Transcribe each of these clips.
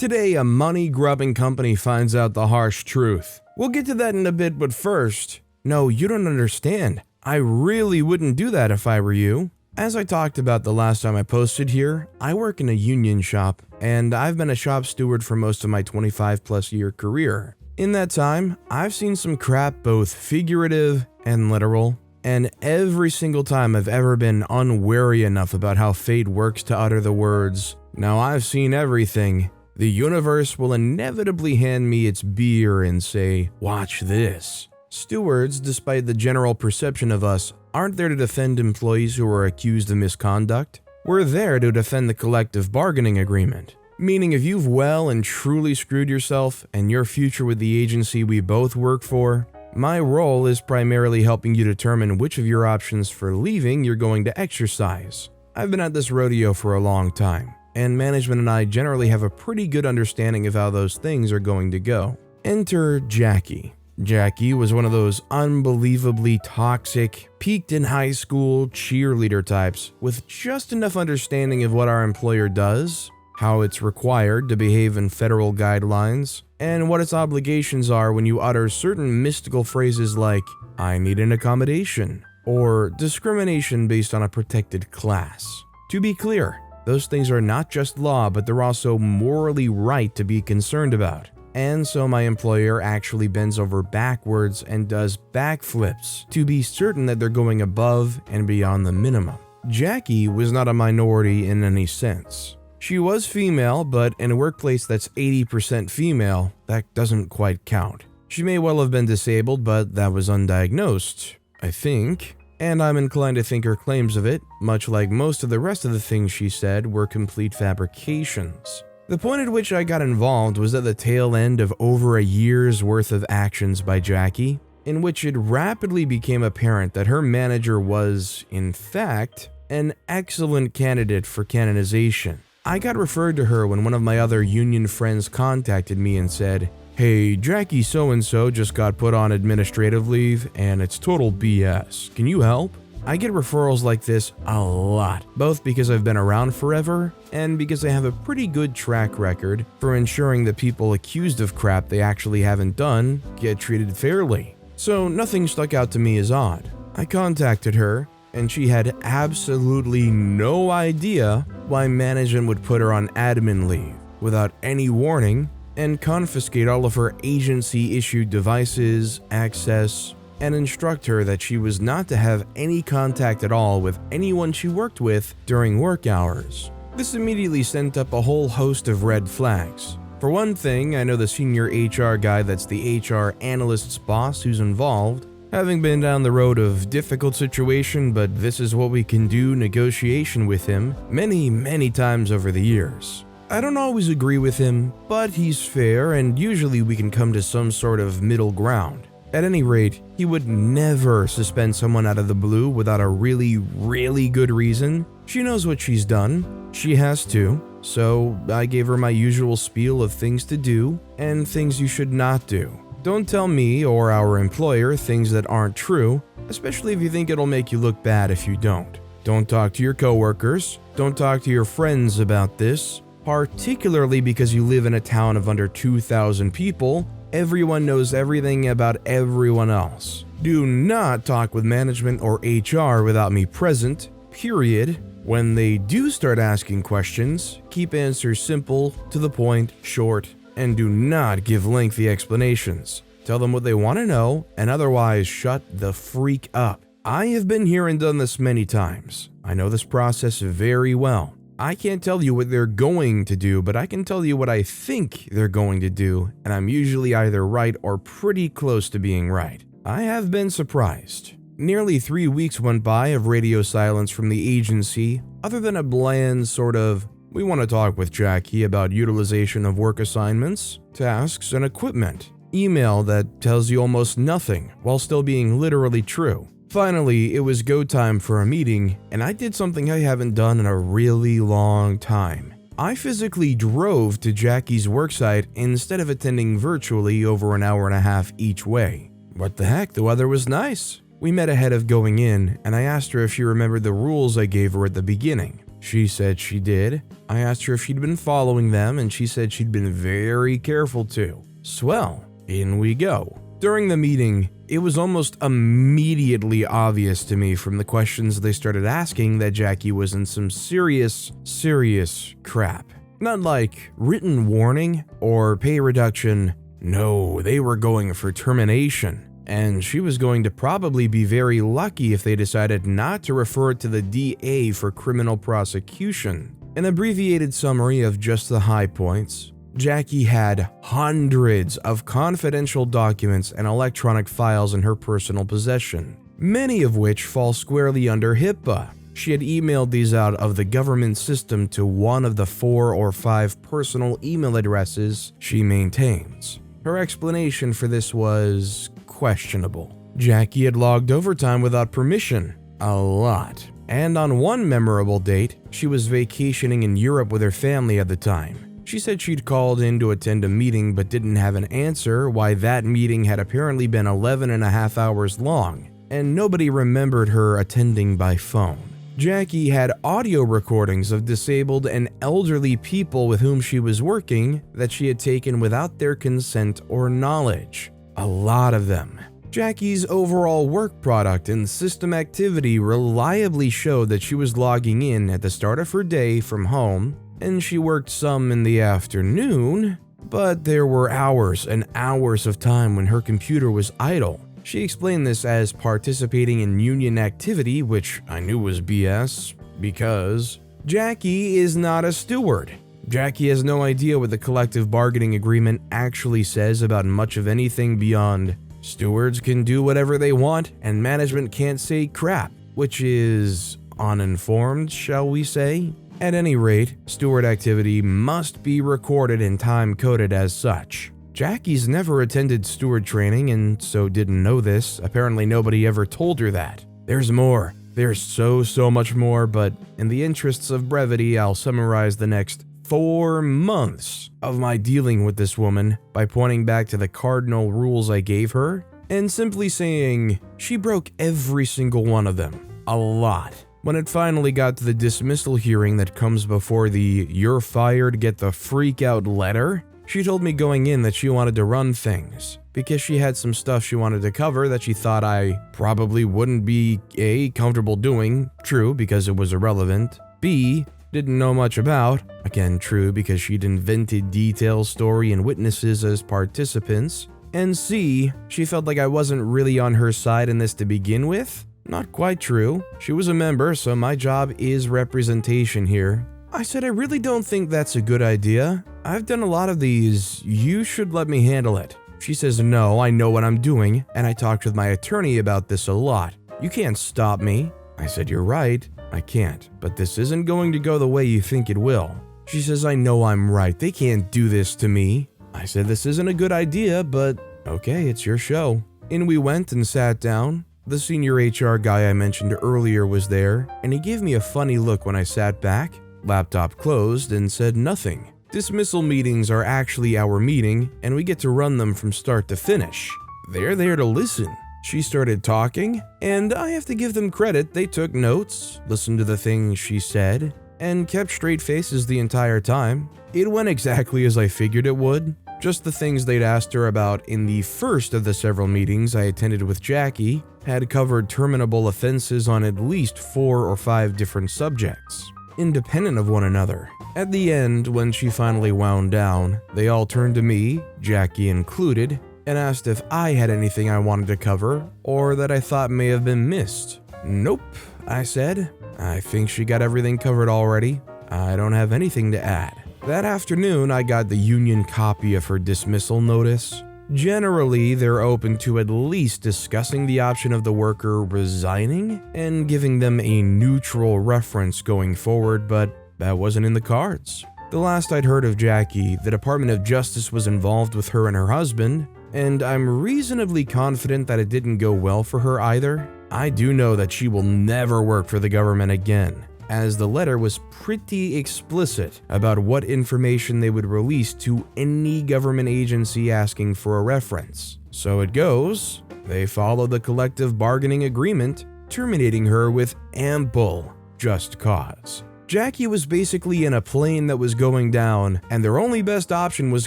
Today, a money-grubbing company finds out the harsh truth. We'll get to that in a bit, but first, no, you don't understand. I really wouldn't do that if I were you. As I talked about the last time I posted here, I work in a union shop, and I've been a shop steward for most of my 25+ year career. In that time, I've seen some crap, both figurative and literal, and every single time I've ever been unwary enough about how fate works to utter the words, "Now I've seen everything," the universe will inevitably hand me its beer and say, "Watch this." Stewards, despite the general perception of us, aren't there to defend employees who are accused of misconduct. We're there to defend the collective bargaining agreement. Meaning if you've well and truly screwed yourself and your future with the agency we both work for, my role is primarily helping you determine which of your options for leaving you're going to exercise. I've been at this rodeo for a long time, and management and I generally have a pretty good understanding of how those things are going to go. Enter Jackie. Jackie was one of those unbelievably toxic, peaked in high school cheerleader types with just enough understanding of what our employer does, how it's required to behave in federal guidelines, and what its obligations are when you utter certain mystical phrases like, "I need an accommodation," or discrimination based on a protected class. To be clear, those things are not just law, but they're also morally right to be concerned about. And so my employer actually bends over backwards and does backflips to be certain that they're going above and beyond the minimum. Jackie was not a minority in any sense. She was female, but in a workplace that's 80% female, that doesn't quite count. She may well have been disabled, but that was undiagnosed, I think. And I'm inclined to think her claims of it, much like most of the rest of the things she said, were complete fabrications. The point at which I got involved was at the tail end of over a year's worth of actions by Jackie, in which it rapidly became apparent that her manager was, in fact, an excellent candidate for canonization. I got referred to her when one of my other union friends contacted me and said, "Hey, Jackie so-and-so just got put on administrative leave and it's total BS. Can you help?" I get referrals like this a lot, both because I've been around forever and because I have a pretty good track record for ensuring that people accused of crap they actually haven't done get treated fairly. So nothing stuck out to me as odd. I contacted her, and she had absolutely no idea why management would put her on admin leave without any warning and confiscate all of her agency-issued devices, access, and instruct her that she was not to have any contact at all with anyone she worked with during work hours. This immediately sent up a whole host of red flags. For one thing, I know the senior HR guy that's the HR analyst's boss who's involved, having been down the road of difficult situation, but this is what we can do negotiation with him many times over the years. I don't always agree with him, but he's fair and usually we can come to some sort of middle ground. At any rate, he would never suspend someone out of the blue without a really good reason. She knows what she's done. She has to. So I gave her my usual spiel of things to do and things you should not do. Don't tell me or our employer things that aren't true, especially if you think it'll make you look bad if you don't. Don't talk to your coworkers. Don't talk to your friends about this, particularly because you live in a town of under 2,000 people. Everyone knows everything about everyone else. Do not talk with management or HR without me present, period. When they do start asking questions, keep answers simple, to the point, short, and do not give lengthy explanations. Tell them what they want to know, and otherwise shut the freak up. I have been here and done this many times. I know this process very well. I can't tell you what they're going to do, but I can tell you what I think they're going to do, and I'm usually either right or pretty close to being right. I have been surprised. Nearly 3 weeks went by of radio silence from the agency, other than a bland sort of, "We want to talk with Jackie about utilization of work assignments, tasks, and equipment" email that tells you almost nothing while still being literally true. Finally, it was go time for a meeting, and I did something I haven't done in a really long time. I physically drove to Jackie's worksite instead of attending virtually over an hour and a half each way. What the heck, the weather was nice. We met ahead of going in, and I asked her if she remembered the rules I gave her at the beginning. She said she did. I asked her if she'd been following them, and she said she'd been very careful to. Swell, in we go. During the meeting, it was almost immediately obvious to me from the questions they started asking that Jackie was in some serious crap. Not like written warning or pay reduction. No, they were going for termination. And she was going to probably be very lucky if they decided not to refer it to the DA for criminal prosecution. An abbreviated summary of just the high points. Jackie had hundreds of confidential documents and electronic files in her personal possession, many of which fall squarely under HIPAA. She had emailed these out of the government system to one of the 4 or 5 personal email addresses she maintains. Her explanation for this was questionable. Jackie had logged overtime without permission, a lot. And on one memorable date, she was vacationing in Europe with her family at the time. She said she'd called in to attend a meeting but didn't have an answer why that meeting had apparently been 11.5 hours long, and nobody remembered her attending by phone. Jackie had audio recordings of disabled and elderly people with whom she was working that she had taken without their consent or knowledge. A lot of them. Jackie's overall work product and system activity reliably showed that she was logging in at the start of her day from home, and she worked some in the afternoon, but there were hours and hours of time when her computer was idle. She explained this as participating in union activity, which I knew was BS, because Jackie is not a steward. Jackie has no idea what the collective bargaining agreement actually says about much of anything beyond stewards can do whatever they want and management can't say crap, which is uninformed, shall we say? At any rate, steward activity must be recorded and time-coded as such. Jackie's never attended steward training and so didn't know this. Apparently nobody ever told her that. There's more. There's so much more, but in the interests of brevity, I'll summarize the next 4 months of my dealing with this woman by pointing back to the cardinal rules I gave her and simply saying she broke every single one of them. A lot. When it finally got to the dismissal hearing that comes before the "you're fired, get the freak out" letter, she told me going in that she wanted to run things because she had some stuff she wanted to cover that she thought I probably wouldn't be A, comfortable doing, true because it was irrelevant, B, didn't know much about, again true because she'd invented details, story, and witnesses as participants, and C, she felt like I wasn't really on her side in this to begin with. Not quite true. She was a member, so my job is representation here. I said I really don't think that's a good idea. I've done a lot of these. You should let me handle it. She says no, I know what I'm doing, and I talked with my attorney about this a lot. You can't stop me. I said you're right, I can't, but this isn't going to go the way you think it will. She says I know I'm right, they can't do this to me. I said this isn't a good idea, but okay, it's your show. In we went and sat down. The senior HR guy I mentioned earlier was there, and he gave me a funny look when I sat back, laptop closed, and said nothing. Dismissal meetings are actually our meeting, and we get to run them from start to finish. They're there to listen. She started talking, and I have to give them credit, they took notes, listened to the things she said, and kept straight faces the entire time. It went exactly as I figured it would. Just the things they'd asked her about in the first of the several meetings I attended with Jackie had covered terminable offenses on at least 4 or 5 different subjects, independent of one another. At the end, when she finally wound down, they all turned to me, Jackie included, and asked if I had anything I wanted to cover or that I thought may have been missed. Nope, I said. I think she got everything covered already. I don't have anything to add. That afternoon, I got the union copy of her dismissal notice. Generally, they're open to at least discussing the option of the worker resigning and giving them a neutral reference going forward, but that wasn't in the cards. The last I'd heard of Jackie, the Department of Justice was involved with her and her husband, and I'm reasonably confident that it didn't go well for her either. I do know that she will never work for the government again, as the letter was pretty explicit about what information they would release to any government agency asking for a reference. So it goes, they followed the collective bargaining agreement, terminating her with ample just cause. Jackie was basically in a plane that was going down, and their only best option was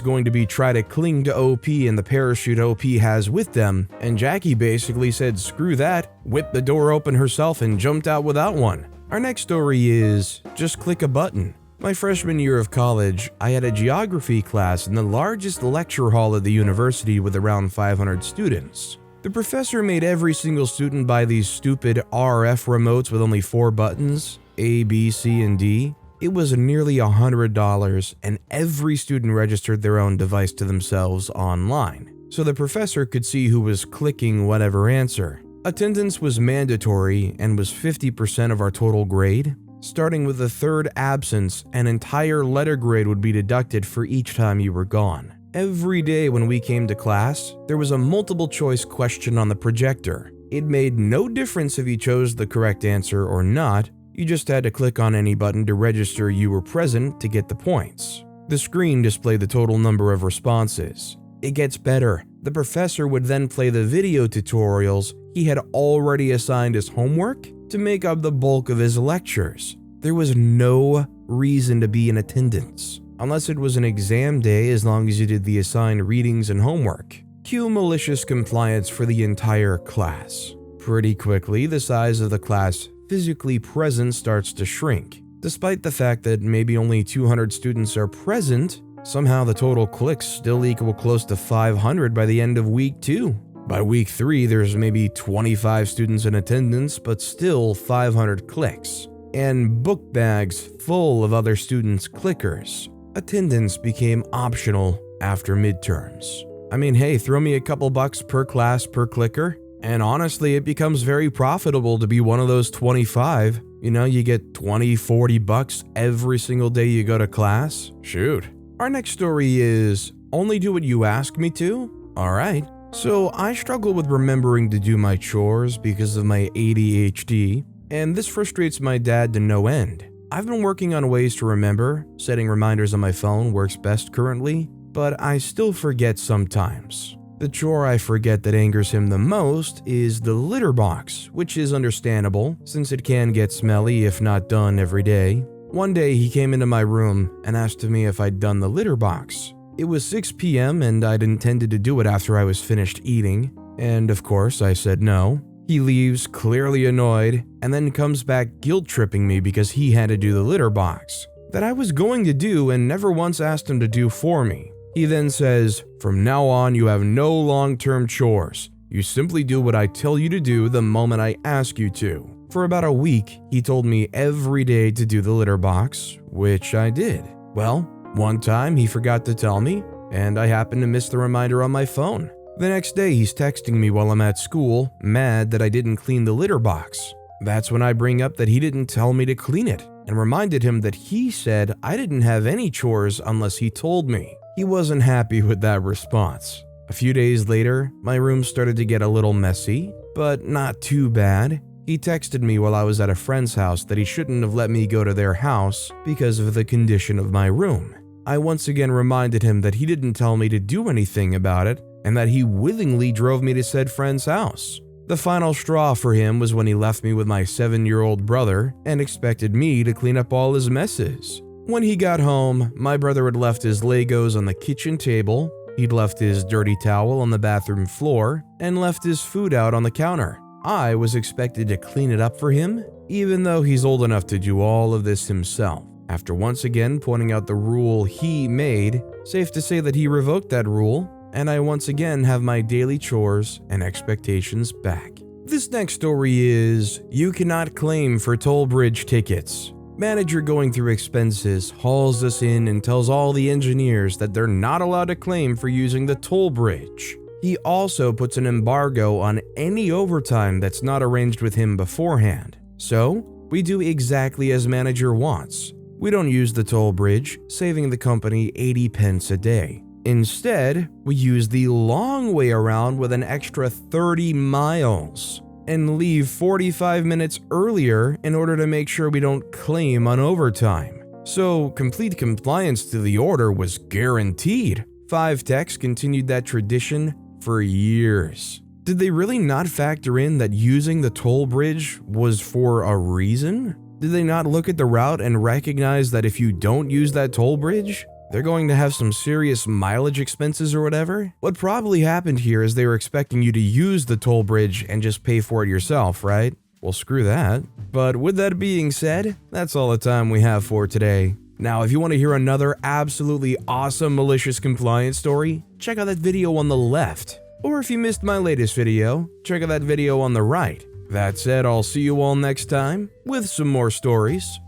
going to be try to cling to OP and the parachute OP has with them, and Jackie basically said screw that, whipped the door open herself and jumped out without one. Our next story is just click a button. My freshman year of college, I had a geography class in the largest lecture hall at the university with around 500 students. The professor made every single student buy these stupid RF remotes with only 4 buttons, A, B, C, and D. It was nearly $100, and every student registered their own device to themselves online, so the professor could see who was clicking whatever answer. Attendance was mandatory and was 50% of our total grade. Starting with the third absence, an entire letter grade would be deducted for each time you were gone. Every day when we came to class, there was a multiple choice question on the projector. It made no difference if you chose the correct answer or not. You just had to click on any button to register you were present to get the points. The screen displayed the total number of responses. It gets better. The professor would then play the video tutorials he had already assigned as homework to make up the bulk of his lectures. There was no reason to be in attendance, unless it was an exam day as long as you did the assigned readings and homework. Cue malicious compliance for the entire class. Pretty quickly, the size of the class physically present starts to shrink. Despite the fact that maybe only 200 students are present, somehow the total clicks still equal close to 500 by the end of week 2. By week 3, there's maybe 25 students in attendance, but still 500 clicks. And book bags full of other students' clickers. Attendance became optional after midterms. I mean, hey, throw me a couple bucks per class per clicker, and honestly, it becomes very profitable to be one of those 25. You know, you get 20, 40 bucks every single day you go to class. Shoot. Our next story is only do what you ask me to? Alright. So I struggle with remembering to do my chores because of my ADHD, and this frustrates my dad to no end. I've been working on ways to remember. Setting reminders on my phone works best currently, but I still forget sometimes. The chore I forget that angers him the most is the litter box, which is understandable since it can get smelly if not done every day. One day he came into my room and asked me if I'd done the litter box. It was 6 p.m. and I'd intended to do it after I was finished eating, and of course I said no. He leaves clearly annoyed and then comes back guilt-tripping me because he had to do the litter box that I was going to do and never once asked him to do for me. He then says, "From now on, you have no long-term chores. You simply do what I tell you to do the moment I ask you to." For about a week, he told me every day to do the litter box, which I did. Well, one time he forgot to tell me, and I happened to miss the reminder on my phone. The next day, he's texting me while I'm at school, mad that I didn't clean the litter box. That's when I bring up that he didn't tell me to clean it, and reminded him that he said I didn't have any chores unless he told me. He wasn't happy with that response. A few days later, my room started to get a little messy, but not too bad. He texted me while I was at a friend's house that he shouldn't have let me go to their house because of the condition of my room. I once again reminded him that he didn't tell me to do anything about it and that he willingly drove me to said friend's house. The final straw for him was when he left me with my 7-year-old brother and expected me to clean up all his messes. When he got home, my brother had left his Legos on the kitchen table, he'd left his dirty towel on the bathroom floor, and left his food out on the counter. I was expected to clean it up for him, even though he's old enough to do all of this himself. After once again pointing out the rule he made, safe to say that he revoked that rule, and I once again have my daily chores and expectations back. This next story is, you cannot claim for toll bridge tickets. Manager going through expenses hauls us in and tells all the engineers that they're not allowed to claim for using the toll bridge. He also puts an embargo on any overtime that's not arranged with him beforehand. So, we do exactly as manager wants. We don't use the toll bridge, saving the company 80 pence a day. Instead, we use the long way around with an extra 30 miles. And leave 45 minutes earlier in order to make sure we don't claim on overtime. So, complete compliance to the order was guaranteed. 5 Techs continued that tradition for years. Did they really not factor in that using the toll bridge was for a reason? Did they not look at the route and recognize that if you don't use that toll bridge, they're going to have some serious mileage expenses or whatever? What probably happened here is they were expecting you to use the toll bridge and just pay for it yourself, right? Well, screw that. But with that being said, that's all the time we have for today. Now, if you want to hear another absolutely awesome malicious compliance story, check out that video on the left. Or if you missed my latest video, check out that video on the right. That said, I'll see you all next time with some more stories.